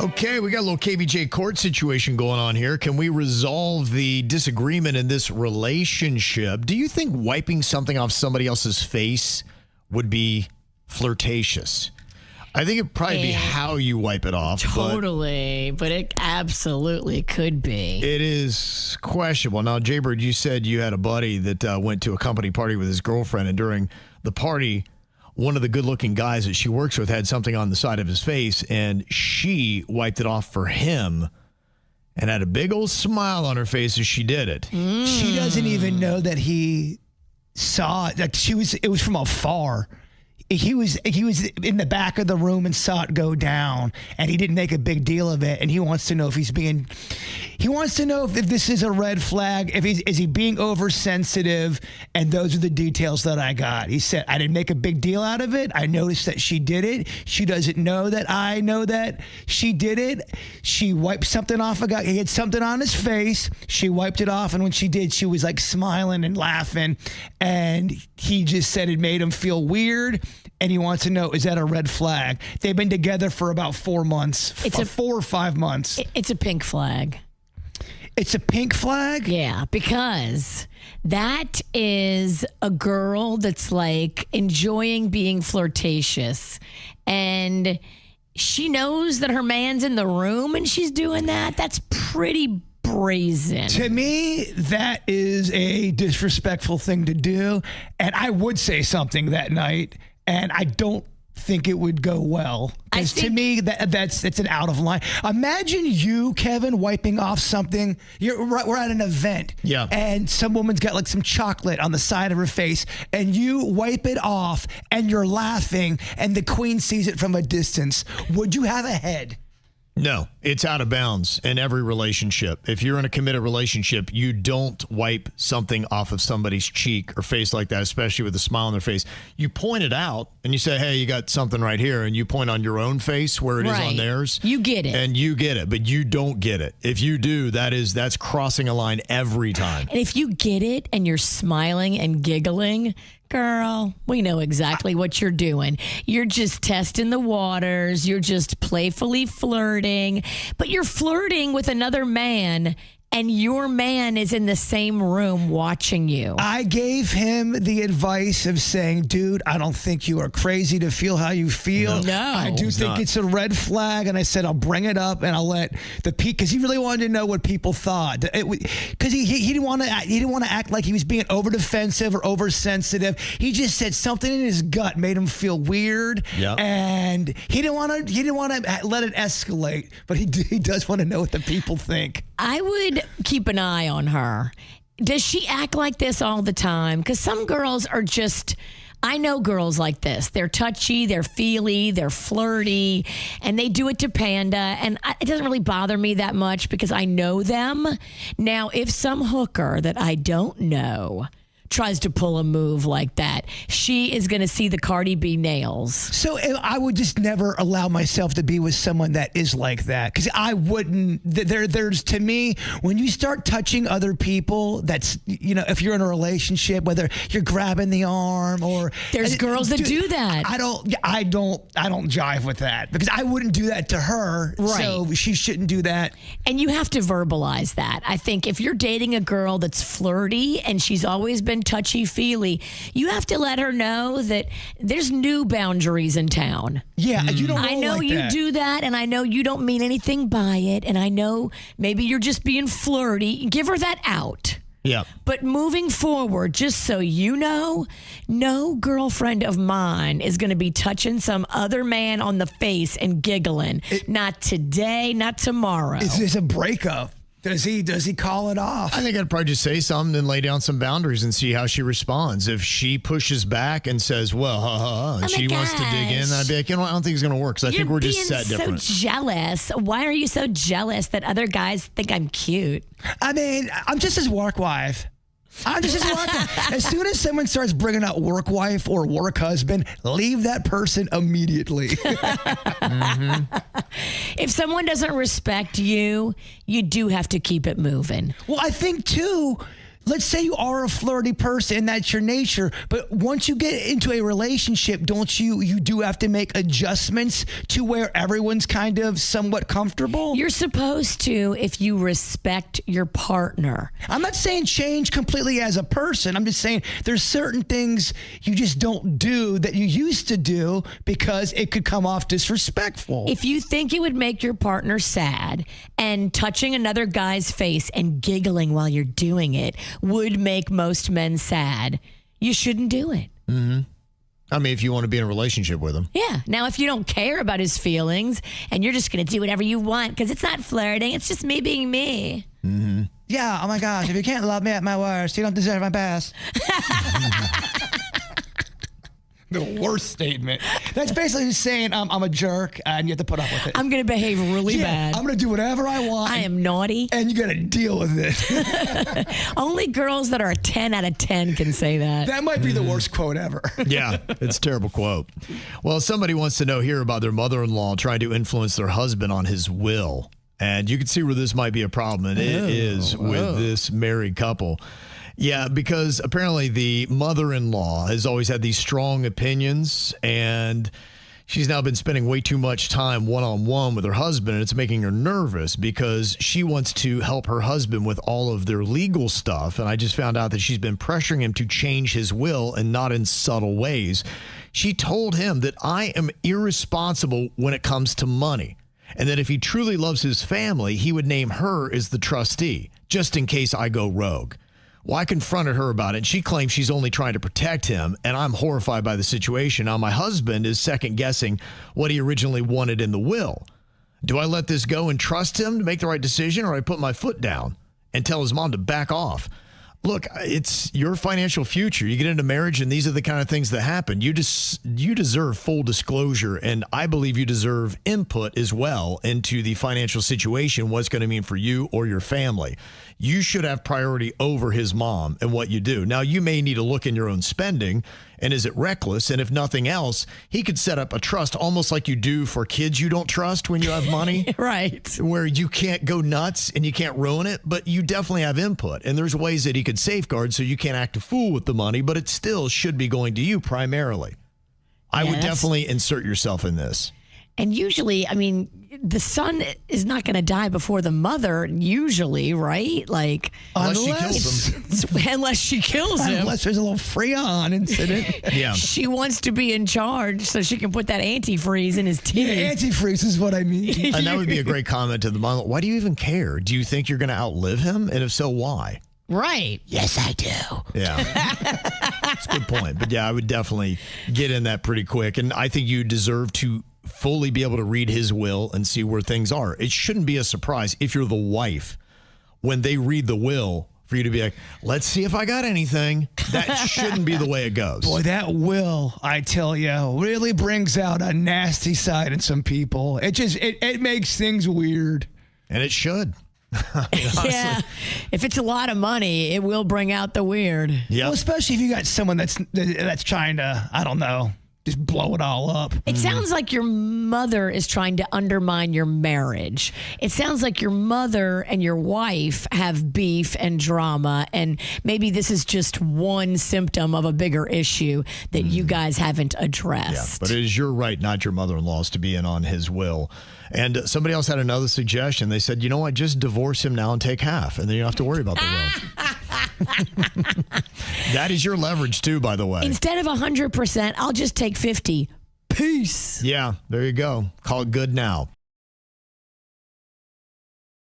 Okay, we got a little KVJ Court situation going on here. Can we resolve the disagreement in this relationship? Do you think wiping something off somebody else's face would be flirtatious? I think it'd probably be how you wipe it off. Totally, but it absolutely could be. It is questionable. Now, Jaybird, you said you had a buddy that went to a company party with his girlfriend, and during the party, one of the good-looking guys that she works with had something on the side of his face, and she wiped it off for him and had a big old smile on her face as she did it. She doesn't even know that he saw it. Like it was from afar. He was in the back of the room and saw it go down, and he didn't make a big deal of it. And he wants to know if he wants to know if this is a red flag. Is he being oversensitive? And those are the details that I got. He said, I didn't make a big deal out of it. I noticed that she did it. She doesn't know that I know that she did it. She wiped something off a guy. He had something on his face. She wiped it off, and when she did, she was like smiling and laughing. And he just said it made him feel weird. And he wants to know, is that a red flag? They've been together for about 4 months. It's 4 or 5 months. It's a pink flag. It's a pink flag? Yeah, because that is a girl that's like enjoying being flirtatious. And she knows that her man's in the room and she's doing that. That's pretty brazen. To me, that is a disrespectful thing to do. And I would say something that night. And I don't think it would go well. Because to me, that's an out of line. Imagine you, Kevin, wiping off something. We're at an event. Yeah. And some woman's got like some chocolate on the side of her face. And you wipe it off and you're laughing and the queen sees it from a distance. Would you have a head? No, it's out of bounds in every relationship. If you're in a committed relationship, you don't wipe something off of somebody's cheek or face like that, especially with a smile on their face. You point it out and you say, hey, you got something right here. And you point on your own face where it is on theirs. You get it. And you get it, but you don't get it. If you do, that's crossing a line every time. And if you get it and you're smiling and giggling, girl, we know exactly what you're doing. You're just testing the waters. You're just playfully flirting. But you're flirting with another man, and your man is in the same room watching you. I gave him the advice of saying, dude, I don't think you are crazy to feel how you feel. No. I do think it's a red flag. And I said, I'll bring it up and I'll let because he really wanted to know what people thought. Because he didn't want to act like he was being over defensive or oversensitive. He just said something in his gut made him feel weird. Yep. And he didn't want to let it escalate. But he does want to know what the people think. I would keep an eye on her. Does she act like this all the time? Because some girls are just, I know girls like this. They're touchy, they're feely, they're flirty, and they do it to Panda. And it doesn't really bother me that much because I know them. Now, if some hooker that I don't know tries to pull a move like that, she is going to see the Cardi B nails. So I would just never allow myself to be with someone that is like that. Because I wouldn't, there's to me, when you start touching other people, that's, if you're in a relationship, whether you're grabbing the arm or. There's girls that do that. I don't jive with that because I wouldn't do that to her. Right. So she shouldn't do that. And you have to verbalize that. I think if you're dating a girl that's flirty and she's always been touchy-feely, you have to let her know that there's new boundaries in town. Yeah, you don't. I know like you that. Do that, and I know you don't mean anything by it, and I know maybe you're just being flirty. Give her that out. Yeah. But moving forward, just so you know, no girlfriend of mine is going to be touching some other man on the face and giggling. Not today, not tomorrow. Is this a breakup? Does he call it off? I think I'd probably just say something and lay down some boundaries and see how she responds. If she pushes back and says, well, and she wants to dig in, I'd be like, I don't think it's going to work because I think we're just set different. So jealous. Why are you so jealous that other guys think I'm cute? I mean, I'm just his work wife. As soon as someone starts bringing out work wife or work husband, leave that person immediately. If someone doesn't respect you, you do have to keep it moving. Well, I think too, let's say you are a flirty person and that's your nature, but once you get into a relationship, don't you do have to make adjustments to where everyone's kind of somewhat comfortable? You're supposed to if you respect your partner. I'm not saying change completely as a person. I'm just saying there's certain things you just don't do that you used to do because it could come off disrespectful. If you think it would make your partner sad and touching another guy's face and giggling while you're doing it would make most men sad, you shouldn't do it. Mm-hmm. I mean, if you want to be in a relationship with him. Yeah. Now, if you don't care about his feelings and you're just going to do whatever you want because it's not flirting, it's just me being me. Mm-hmm. Yeah, oh my gosh, if you can't love me at my worst, you don't deserve my best. The worst statement. That's basically saying I'm a jerk and you have to put up with it. I'm going to behave really bad. I'm going to do whatever I want. I am naughty. And you got to deal with it. Only girls that are a 10 out of 10 can say that. That might be the worst quote ever. Yeah, it's a terrible quote. Well, somebody wants to know here about their mother-in-law trying to influence their husband on his will. And you can see where this might be a problem, and it is with this married couple. Yeah, because apparently the mother-in-law has always had these strong opinions, and she's now been spending way too much time one-on-one with her husband, and it's making her nervous because she wants to help her husband with all of their legal stuff. And I just found out that she's been pressuring him to change his will, and not in subtle ways. She told him that I am irresponsible when it comes to money, and that if he truly loves his family, he would name her as the trustee, just in case I go rogue. Well, I confronted her about it, and she claims she's only trying to protect him, and I'm horrified by the situation. Now, my husband is second-guessing what he originally wanted in the will. Do I let this go and trust him to make the right decision, or I put my foot down and tell his mom to back off? Look, it's your financial future. You get into marriage, and these are the kind of things that happen. You deserve full disclosure, and I believe you deserve input as well into the financial situation, what's going to mean for you or your family. You should have priority over his mom and what you do. Now, you may need to look in your own spending, and is it reckless? And if nothing else, he could set up a trust almost like you do for kids you don't trust when you have money. Right. Where you can't go nuts and you can't ruin it, but you definitely have input. And there's ways that he could safeguard so you can't act a fool with the money, but it still should be going to you primarily. I would definitely insert yourself in this. And usually, I mean, the son is not going to die before the mother, usually, right? Like, unless she kills him. Unless she kills him. Unless there's a little Freon incident. Yeah. She wants to be in charge so she can put that antifreeze in his teeth. Yeah, antifreeze is what I mean. And that would be a great comment to the mom. Why do you even care? Do you think you're going to outlive him? And if so, why? Right. Yes, I do. Yeah. That's a good point. But yeah, I would definitely get in that pretty quick. And I think you deserve to fully be able to read his will and see where things are. It shouldn't be a surprise if you're the wife when they read the will for you to be like, let's see if I got anything. That shouldn't be the way it goes. Boy, that will, I tell you, really brings out a nasty side in some people. It makes things weird. And it should. I mean, Yeah. If it's a lot of money, it will bring out the weird. Yeah. Well, especially if you got someone that's trying to, I don't know, just blow it all up. It sounds like your mother is trying to undermine your marriage. It sounds like your mother and your wife have beef and drama, and maybe this is just one symptom of a bigger issue that you guys haven't addressed. Yeah, but it is your right, not your mother-in-law's, to be in on his will. And somebody else had another suggestion. They said, you know what, just divorce him now and take half, and then you don't have to worry about the will. That is your leverage, too, by the way. Instead of 100%, I'll just take 50. Peace. Yeah, there you go. Call it good now.